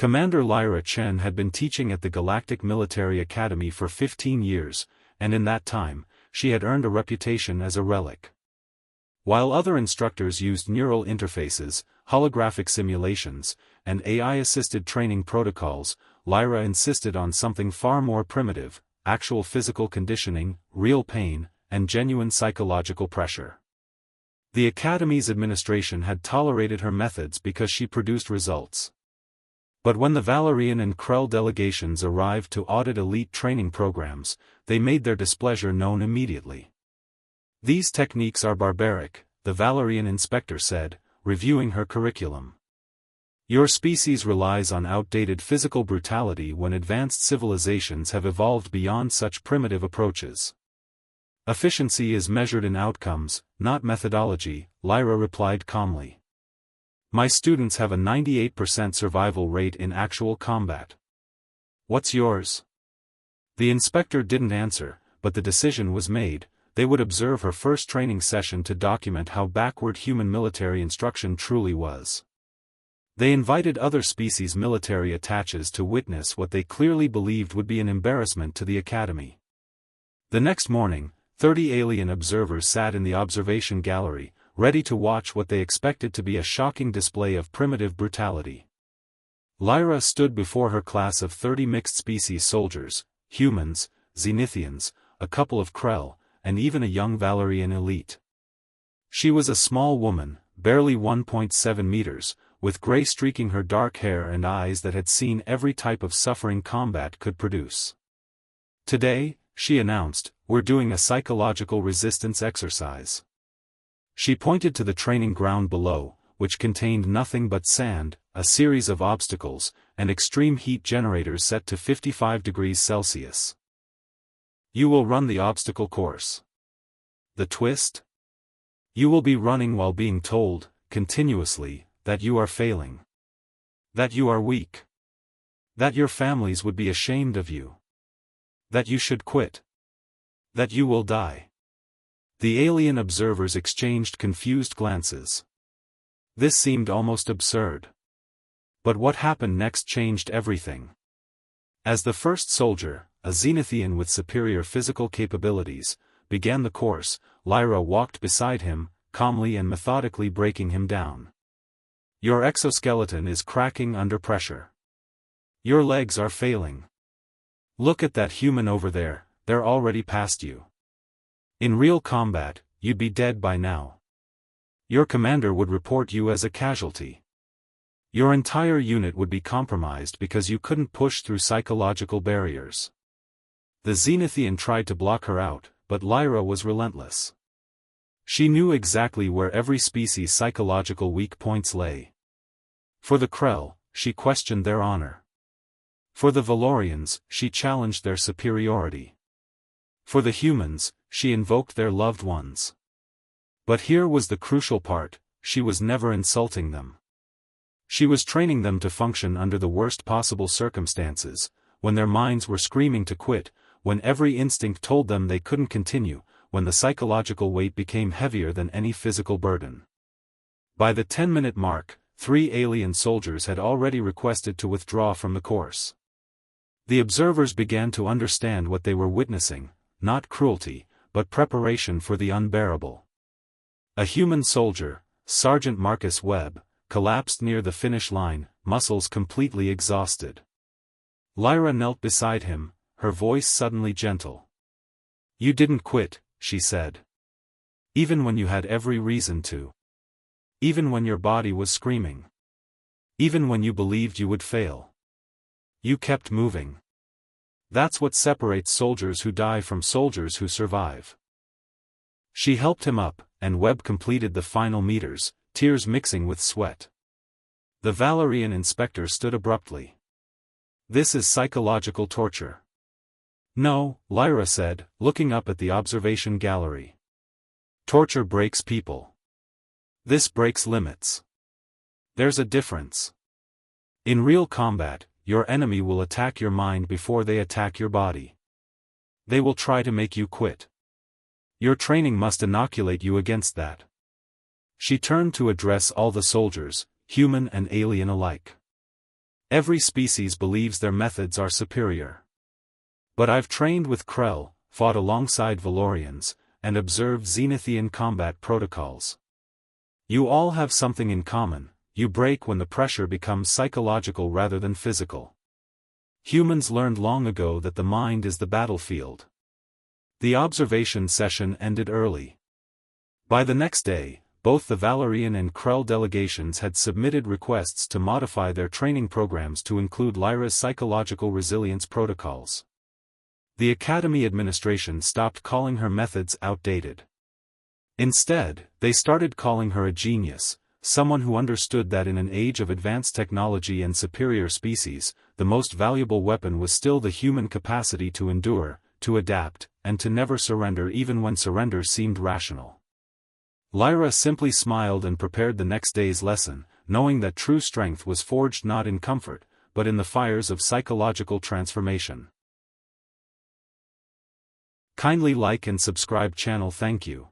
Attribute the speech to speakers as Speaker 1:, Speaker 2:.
Speaker 1: Commander Lyra Chen had been teaching at the Galactic Military Academy for 15 years, and in that time, she had earned a reputation as a relic. While other instructors used neural interfaces, holographic simulations, and AI-assisted training protocols, Lyra insisted on something far more primitive: actual physical conditioning, real pain, and genuine psychological pressure. The Academy's administration had tolerated her methods because she produced results. But when the Valerian and Krell delegations arrived to audit elite training programs, they made their displeasure known immediately. "These techniques are barbaric," the Valerian inspector said, reviewing her curriculum. "Your species relies on outdated physical brutality when advanced civilizations have evolved beyond such primitive approaches." "Efficiency is measured in outcomes, not methodology," Lyra replied calmly. "My students have a 98% survival rate in actual combat. What's yours?" The inspector didn't answer, but the decision was made: they would observe her first training session to document how backward human military instruction truly was. They invited other species military attaches to witness what they clearly believed would be an embarrassment to the Academy. The next morning, 30 alien observers sat in the observation gallery, ready to watch what they expected to be a shocking display of primitive brutality. Lyra stood before her class of 30 mixed-species soldiers: humans, Zenithians, a couple of Krell, and even a young Valerian elite. She was a small woman, barely 1.7 meters, with gray streaking her dark hair and eyes that had seen every type of suffering combat could produce. "Today," she announced, "we're doing a psychological resistance exercise." She pointed to the training ground below, which contained nothing but sand, a series of obstacles, and extreme heat generators set to 55 degrees Celsius. "You will run the obstacle course. The twist? You will be running while being told, continuously, that you are failing. That you are weak. That your families would be ashamed of you. That you should quit. That you will die." The alien observers exchanged confused glances. This seemed almost absurd. But what happened next changed everything. As the first soldier, a Zenithian with superior physical capabilities, began the course, Lyra walked beside him, calmly and methodically breaking him down. "Your exoskeleton is cracking under pressure. Your legs are failing. Look at that human over there, they're already past you. In real combat, you'd be dead by now. Your commander would report you as a casualty. Your entire unit would be compromised because you couldn't push through psychological barriers." The Zenithian tried to block her out, but Lyra was relentless. She knew exactly where every species' psychological weak points lay. For the Krell, she questioned their honor. For the Valorians, she challenged their superiority. For the humans, she invoked their loved ones. But here was the crucial part: she was never insulting them. She was training them to function under the worst possible circumstances, when their minds were screaming to quit, when every instinct told them they couldn't continue, when the psychological weight became heavier than any physical burden. By the 10-minute mark, 3 alien soldiers had already requested to withdraw from the course. The observers began to understand what they were witnessing: not cruelty, but preparation for the unbearable. A human soldier, Sergeant Marcus Webb, collapsed near the finish line, muscles completely exhausted. Lyra knelt beside him, her voice suddenly gentle. "You didn't quit," she said. "Even when you had every reason to. Even when your body was screaming. Even when you believed you would fail. You kept moving. That's what separates soldiers who die from soldiers who survive." She helped him up, and Webb completed the final meters, tears mixing with sweat. The Valerian inspector stood abruptly. "This is psychological torture." "No," Lyra said, looking up at the observation gallery. "Torture breaks people. This breaks limits. There's a difference. In real combat, your enemy will attack your mind before they attack your body. They will try to make you quit. Your training must inoculate you against that." She turned to address all the soldiers, human and alien alike. Every species believes their methods are superior. But I've trained with Krell, fought alongside Valorians, and observed Zenithian combat protocols. You all have something in common: you break when the pressure becomes psychological rather than physical. Humans learned long ago that the mind is the battlefield. The observation session ended early. By the next day, both the Valorian and Krell delegations had submitted requests to modify their training programs to include Lyra's psychological resilience protocols. The Academy administration stopped calling her methods outdated. Instead, they started calling her a genius, someone who understood that in an age of advanced technology and superior species, the most valuable weapon was still the human capacity to endure, to adapt, and to never surrender even when surrender seemed rational. Lyra simply smiled and prepared the next day's lesson, knowing that true strength was forged not in comfort, but in the fires of psychological transformation. Kindly like and subscribe channel. Thank you.